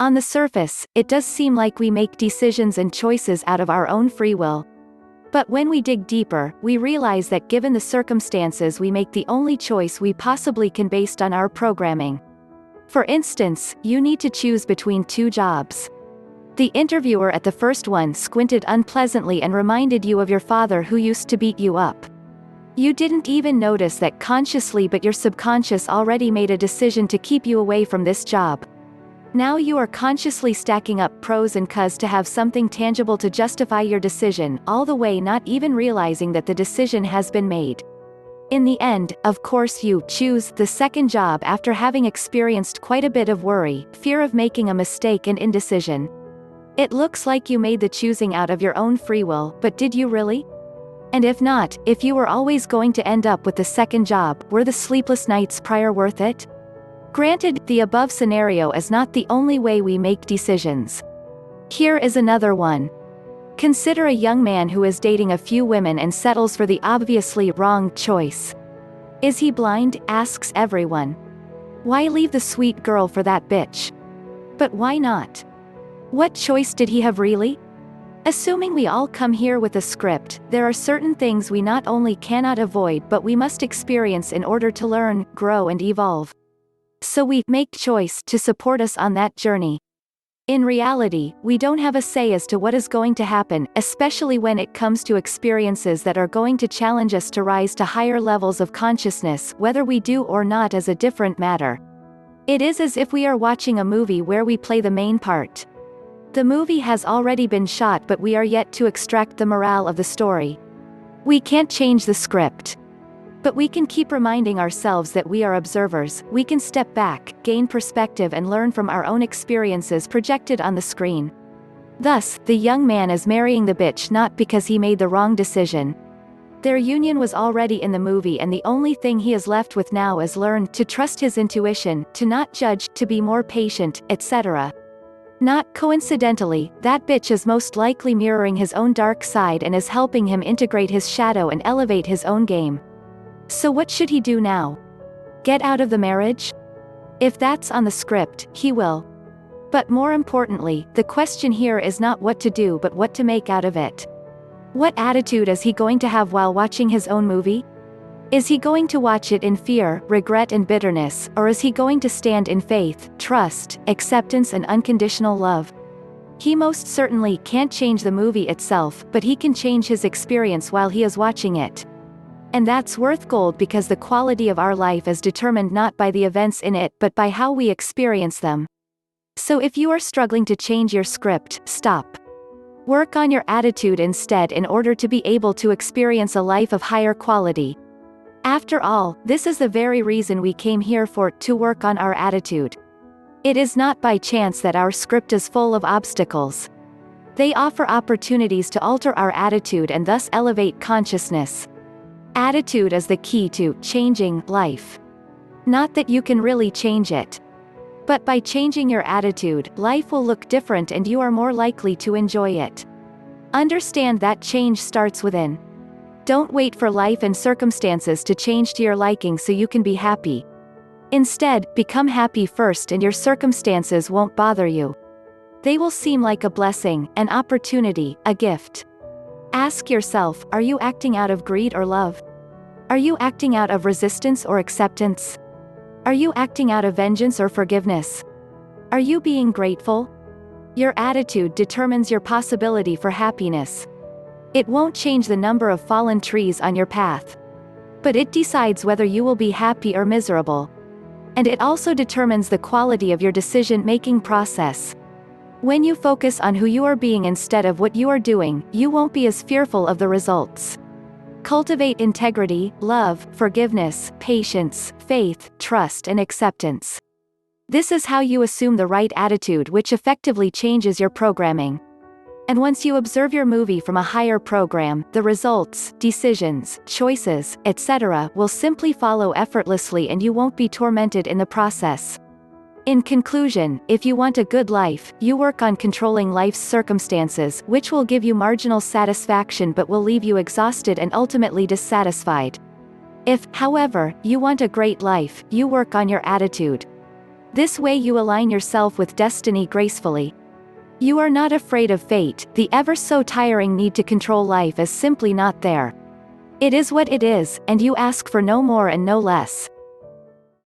On the surface, it does seem like we make decisions and choices out of our own free will. But when we dig deeper, we realize that given the circumstances we make the only choice we possibly can based on our programming. For instance, you need to choose between two jobs. The interviewer at the first one squinted unpleasantly and reminded you of your father who used to beat you up. You didn't even notice that consciously, but your subconscious already made a decision to keep you away from this job. Now you are consciously stacking up pros and cons to have something tangible to justify your decision, all the way not even realizing that the decision has been made. In the end, of course, you choose the second job after having experienced quite a bit of worry, fear of making a mistake and indecision. It looks like you made the choosing out of your own free will, but did you really? And if not, if you were always going to end up with the second job, were the sleepless nights prior worth it? Granted, the above scenario is not the only way we make decisions. Here is another one. Consider a young man who is dating a few women and settles for the obviously wrong choice. Is he blind? Asks everyone. Why leave the sweet girl for that bitch? But why not? What choice did he have really? Assuming we all come here with a script, there are certain things we not only cannot avoid but we must experience in order to learn, grow and evolve. So we make choice to support us on that journey. In reality, we don't have a say as to what is going to happen, especially when it comes to experiences that are going to challenge us to rise to higher levels of consciousness. Whether we do or not is a different matter. It is as if we are watching a movie where we play the main part. The movie has already been shot, but we are yet to extract the morale of the story. We can't change the script. But we can keep reminding ourselves that we are observers. We can step back, gain perspective and learn from our own experiences projected on the screen. Thus, the young man is marrying the bitch not because he made the wrong decision. Their union was already in the movie and the only thing he is left with now is learn to trust his intuition, to not judge, to be more patient, etc. Not coincidentally, that bitch is most likely mirroring his own dark side and is helping him integrate his shadow and elevate his own game. So what should he do now? Get out of the marriage? If that's on the script, he will. But more importantly, the question here is not what to do but what to make out of it. What attitude is he going to have while watching his own movie? Is he going to watch it in fear, regret and bitterness, or is he going to stand in faith, trust, acceptance and unconditional love? He most certainly can't change the movie itself, but he can change his experience while he is watching it. And that's worth gold because the quality of our life is determined not by the events in it but by how we experience them. So if you are struggling to change your script, stop. Work on your attitude instead in order to be able to experience a life of higher quality. After all, this is the very reason we came here for, to work on our attitude. It is not by chance that our script is full of obstacles. They offer opportunities to alter our attitude and thus elevate consciousness. Attitude is the key to changing life. Not that you can really change it. But by changing your attitude, life will look different and you are more likely to enjoy it. Understand that change starts within. Don't wait for life and circumstances to change to your liking so you can be happy. Instead, become happy first and your circumstances won't bother you. They will seem like a blessing, an opportunity, a gift. Ask yourself, are you acting out of greed or love? Are you acting out of resistance or acceptance? Are you acting out of vengeance or forgiveness? Are you being grateful? Your attitude determines your possibility for happiness. It won't change the number of fallen trees on your path. But it decides whether you will be happy or miserable. And it also determines the quality of your decision-making process. When you focus on who you are being instead of what you are doing, you won't be as fearful of the results. Cultivate integrity, love, forgiveness, patience, faith, trust and acceptance. This is how you assume the right attitude, which effectively changes your programming. And once you observe your movie from a higher program, the results, decisions, choices, etc. will simply follow effortlessly and you won't be tormented in the process. In conclusion, if you want a good life, you work on controlling life's circumstances, which will give you marginal satisfaction but will leave you exhausted and ultimately dissatisfied. If, however, you want a great life, you work on your attitude. This way you align yourself with destiny gracefully. You are not afraid of fate, the ever so tiring need to control life is simply not there. It is what it is, and you ask for no more and no less.